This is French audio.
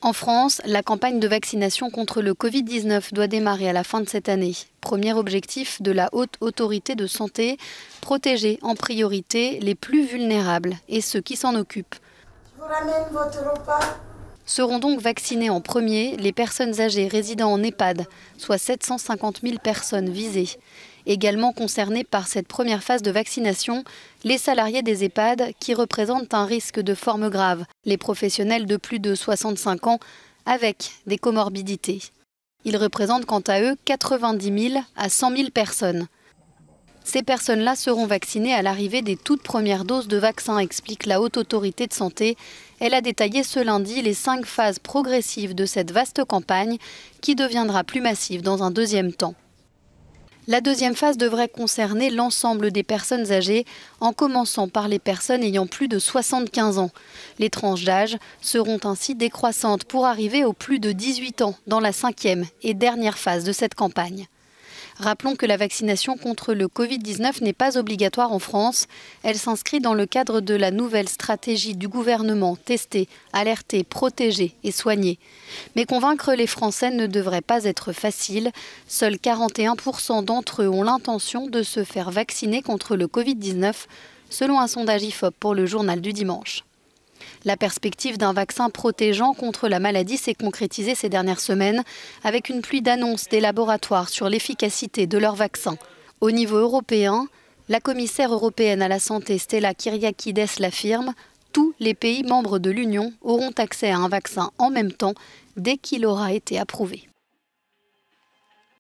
En France, la campagne de vaccination contre le Covid-19 doit démarrer à la fin de cette année. Premier objectif de la Haute Autorité de Santé, protéger en priorité les plus vulnérables et ceux qui s'en occupent. Je vous ramène votre repas. Seront donc vaccinées en premier les personnes âgées résidant en EHPAD, soit 750 000 personnes visées. Également concernés par cette première phase de vaccination, les salariés des EHPAD qui représentent un risque de forme grave, les professionnels de plus de 65 ans avec des comorbidités. Ils représentent quant à eux 90 000 à 100 000 personnes. Ces personnes-là seront vaccinées à l'arrivée des toutes premières doses de vaccin, explique la Haute Autorité de Santé. Elle a détaillé ce lundi les 5 phases progressives de cette vaste campagne qui deviendra plus massive dans un deuxième temps. La deuxième phase devrait concerner l'ensemble des personnes âgées, en commençant par les personnes ayant plus de 75 ans. Les tranches d'âge seront ainsi décroissantes pour arriver aux plus de 18 ans dans la 5e et dernière phase de cette campagne. Rappelons que la vaccination contre le Covid-19 n'est pas obligatoire en France. Elle s'inscrit dans le cadre de la nouvelle stratégie du gouvernement tester, alerter, protéger et soigner. Mais convaincre les Français ne devrait pas être facile. Seuls 41% d'entre eux ont l'intention de se faire vacciner contre le Covid-19, selon un sondage IFOP pour le journal du dimanche. La perspective d'un vaccin protégeant contre la maladie s'est concrétisée ces dernières semaines avec une pluie d'annonces des laboratoires sur l'efficacité de leur vaccin. Au niveau européen, la commissaire européenne à la santé Stella Kyriakides l'affirme, tous les pays membres de l'Union auront accès à un vaccin en même temps dès qu'il aura été approuvé.